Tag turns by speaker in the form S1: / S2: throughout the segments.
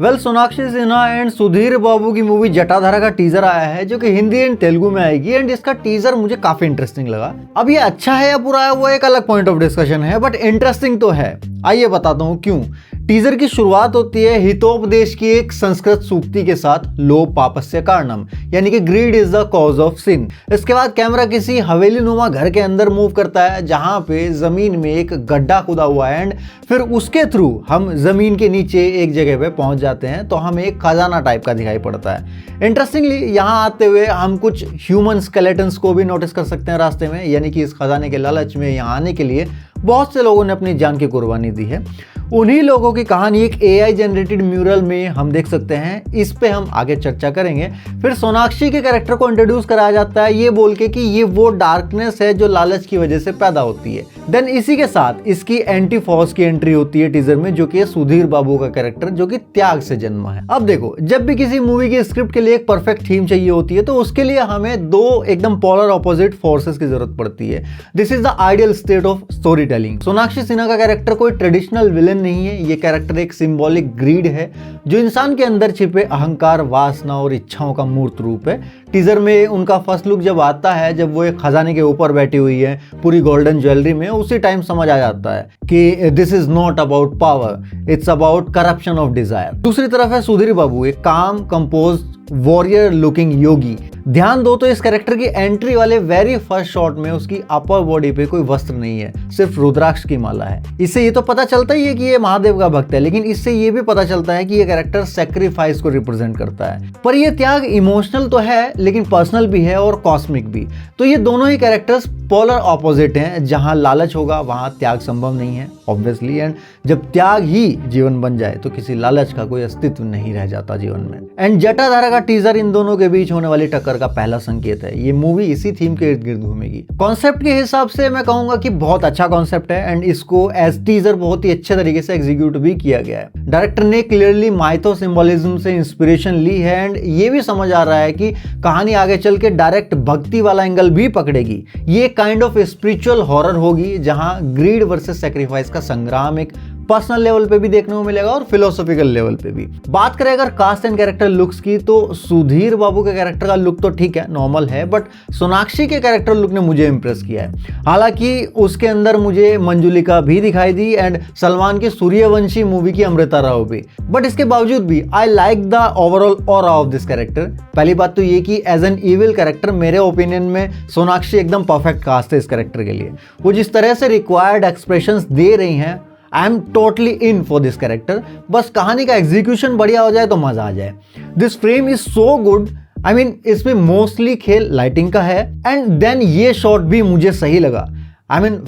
S1: Well, Sonakshi Sinha and Sudhir बाबू की movie Jatadhara का teaser आया है जो कि हिंदी एंड तेलुगु में आएगी एंड इसका टीजर मुझे काफी इंटरेस्टिंग लगा। अब ये अच्छा है या बुरा है वो एक अलग पॉइंट ऑफ डिस्कशन है, बट इंटरेस्टिंग तो है। आइए बताता हूँ क्यों। टीजर की शुरुआत होती है हितोपदेश की एक संस्कृत सूक्ति के साथ, लोभ पापस्य कारणम, यानी कि greed is the cause of sin. इसके बाद कैमरा किसी हवेली नुमा घर के अंदर मूव करता है जहां पे जमीन में एक गड्ढा खुदा हुआ है एंड फिर उसके थ्रू हम जमीन के नीचे एक जगह पे पहुंच जाते हैं तो हमें एक खजाना टाइप का दिखाई पड़ता है। इंटरेस्टिंगली यहाँ आते हुए हम कुछ ह्यूमन स्केलेटन्स को भी नोटिस कर सकते हैं रास्ते में, यानी कि इस खजाने के लालच में यहाँ आने के लिए बहुत से लोगों ने अपनी जान की कुर्बानी दी है। उन्हीं लोगों की कहानी एक AI जनरेटेड म्यूरल में हम देख सकते हैं। इस पे हम आगे चर्चा करेंगे। फिर सोनाक्षी के कैरेक्टर को इंट्रोड्यूस कराया जाता है ये बोल के कि ये वो डार्कनेस है जो लालच की वजह से पैदा होती है। देन इसी के साथ इसकी एंटी फॉर्स की एंट्री होती है टीजर में, जो कि सुधीर बाबू का कैरेक्टर जो कि त्याग से जन्मा है। अब देखो, जब भी किसी मूवी की स्क्रिप्ट के लिए एक परफेक्ट थीम चाहिए होती है तो उसके लिए हमें दो एकदम पोलर ऑपोजिट फोर्सेस की जरूरत पड़ती है। This is the ideal state of story telling. Sonakshi Sinha का कैरेक्टर कोई ट्रेडिशनल विलेन नहीं है। ये कैरेक्टर एक सिंबॉलिक ग्रीड है जो इंसान के अंदर छिपे अहंकार, वासना और इच्छाओं का मूर्त रूप है। टीजर में उनका फर्स्ट लुक जब आता है, जब वो एक खजाने के ऊपर बैठी हुई है पूरी गोल्डन ज्वेलरी में, उसी टाइम समझ आ जाता है कि this is not about power, it's about corruption of desire. दूसरी तरफ है सुधीर बाबू, एक काम कंपोज वॉरियर लुकिंग योगी। ध्यान दो तो इस कैरेक्टर की एंट्री वाले वेरी फर्स्ट शॉट में उसकी अपर बॉडी पे कोई वस्त्र नहीं है, सिर्फ रुद्राक्ष की माला है। इससे ये तो पता चलता ही है कि ये महादेव का भक्त है, लेकिन इससे ये भी पता चलता है कि ये कैरेक्टर सैक्रिफाइस को रिप्रेजेंट करता है। पर ये त्याग इमोशनल तो है लेकिन पर्सनल भी है और कॉस्मिक भी। तो ये दोनों ही कैरेक्टर्स पोलर ऑपोजिट हैं। जहां लालच होगा वहां त्याग संभव नहीं है ऑब्वियसली, एंड जब त्याग ही जीवन बन जाए तो किसी लालच का कोई अस्तित्व नहीं रह जाता जीवन में। एंड जटाधारा का टीजर इन दोनों के बीच होने वाली टक्कर का पहला संकेत है। ये मूवी इसी थीम के इर्द गिर्द घूमेगी। कॉन्सेप्ट के हिसाब से मैं कहूंगा कि बहुत अच्छा कॉन्सेप्ट है एंड इसको एज टीजर बहुत ही अच्छे तरीके से एग्जीक्यूट भी किया गया है। डायरेक्टर ने क्लियरली माइथो सिंबोलिज्म से इंस्पिरेशन ली है एंड ये भी समझ आ रहा है कि कहानी आगे चल के डायरेक्ट भक्ति वाला एंगल भी पकड़ेगी। ये काइंड ऑफ स्पिरिचुअल हॉरर होगी जहां ग्रीड वर्सेस सैक्रिफाइस का संग्राम एक पर्सनल लेवल पे भी देखने को मिलेगा और फिलोसॉफिकल लेवल पे भी। बात करें अगर कास्ट एंड कैरेक्टर लुक्स की, तो सुधीर बाबू के कैरेक्टर का लुक तो ठीक है, नॉर्मल है, बट सोनाक्षी के कैरेक्टर लुक ने मुझे इंप्रेस किया है। हालांकि उसके अंदर मुझे मंजुलिका भी दिखाई दी एंड सलमान की सूर्यवंशी मूवी की अमृता राव भी, बट इसके बावजूद भी I like the overall aura of this character. पहली बात तो ये कि एज एन इविल कैरेक्टर मेरे ओपिनियन में सोनाक्षी एकदम परफेक्ट कास्ट है इस कैरेक्टर के लिए। वो जिस तरह से रिक्वायर्ड एक्सप्रेशंस दे रही हैं, I am totally in for this character. बस कहानी का एग्जीक्यूशन बढ़िया हो जाए तो मजा आ जाए। This frame is so good. I mean इसमें मोस्टली खेल लाइटिंग का है एंड देन ये शॉट भी मुझे सही लगा।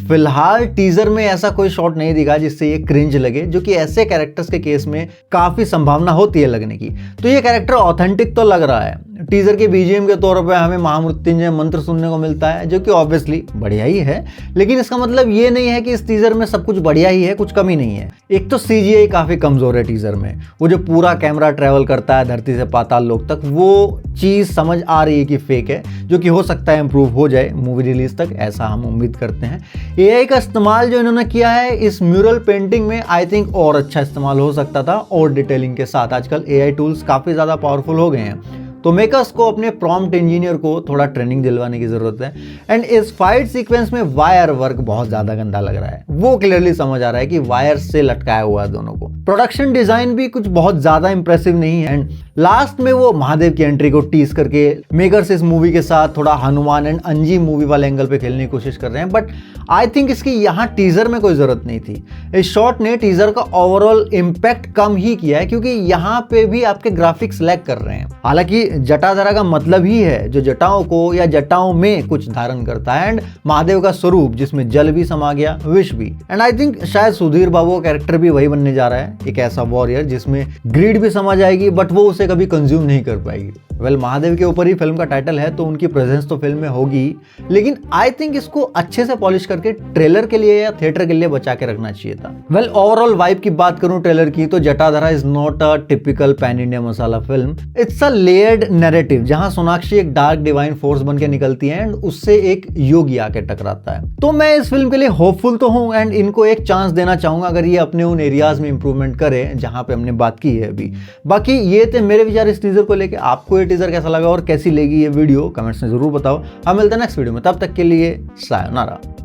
S1: फिलहाल टीजर में ऐसा कोई शॉट नहीं दिखा जिससे ये क्रिंज लगे, जो कि ऐसे कैरेक्टर्स के केस में काफी संभावना होती है लगने की। तो ये कैरेक्टर ऑथेंटिक तो लग रहा है। टीजर के BGM के तौर पे हमें महामृत्युंजय मंत्र सुनने को मिलता है जो कि ऑब्वियसली बढ़िया ही है, लेकिन इसका मतलब ये नहीं है कि इस टीजर में सब कुछ बढ़िया ही है, कुछ कमी नहीं है। एक तो CGI काफी कमजोर है टीजर में। वो जो पूरा कैमरा ट्रेवल करता है धरती से पाताल लोक तक, वो चीज समझ आ रही है कि फेक है, जो कि हो सकता है इंप्रूव हो जाए मूवी रिलीज तक, ऐसा हम उम्मीद करते हैं। AI का इस्तेमाल जो इन्होंने किया है इस म्यूरल पेंटिंग में, आई थिंक और अच्छा इस्तेमाल हो सकता था और डिटेलिंग के साथ। आजकल AI टूल्स काफी ज्यादा पावरफुल हो गए हैं, तो मेकर्स को अपने प्रॉम्प्ट इंजीनियर को थोड़ा ट्रेनिंग दिलवाने की जरूरत है। एंड इस फाइट सीक्वेंस में वायर वर्क बहुत ज्यादा गंदा लग रहा है। वो क्लियरली समझ आ रहा है कि वायर से लटकाया हुआ है दोनों को। प्रोडक्शन डिजाइन भी कुछ बहुत ज्यादा इंप्रेसिव नहीं है एंड लास्ट में वो महादेव की एंट्री को टीज करके मेकर्स इस मूवी के साथ थोड़ा हनुमान एंड अंजी मूवी वाले एंगल पे खेलने की कोशिश कर रहे हैं, बट आई थिंक इसकी यहाँ टीजर में कोई जरूरत नहीं थी। इस शॉट ने टीजर का ओवरऑल इम्पैक्ट कम ही किया है क्योंकि यहाँ पे भी आपके ग्राफिक्स लैग कर रहे हैं। हालांकि जटाधारा का मतलब ही है जो जटाओं को या जटाओं में कुछ धारण करता है एंड महादेव का स्वरूप जिसमें जल भी समा गया, विष भी। एंड आई थिंक शायद सुधीर बाबू का कैरेक्टर भी वही बनने जा रहा है, एक ऐसा वॉरियर जिसमें ग्रीड भी समा जाएगी बट वो उसे कभी कंज्यूम नहीं कर पाएगी। वेल महादेव के ऊपर ही फिल्म का टाइटल है तो उनकी प्रेजेंस तो फिल्म में होगी, लेकिन आई थिंक इसको अच्छे से पॉलिश करके ट्रेलर के लिए या थिएटर के लिए बचा के रखना चाहिए था। वेल ओवरऑल वाइब की बात करूं ट्रेलर की तो Jatadhara is not a typical pan India masala film. It's a layered narrative जहां सोनाक्षी एक डार्क डिवाइन फोर्स बन के निकलती है एंड उससे एक योगी आके टकराता है। तो मैं इस फिल्म के लिए होपफुल तो हूं एंड इनको एक चांस देना चाहूंगा अगर ये अपने उन एरियाज में इंप्रूवमेंट करे जहां पे हमने बात की है अभी। बाकी ये थे मेरे विचार इस टीजर को लेके। आपको ये टीजर कैसा लगा और कैसी लगी ये वीडियो कमेंट्स में जरूर बताओ। हम मिलते हैं नेक्स्ट वीडियो में, तब तक के लिए सायोनारा।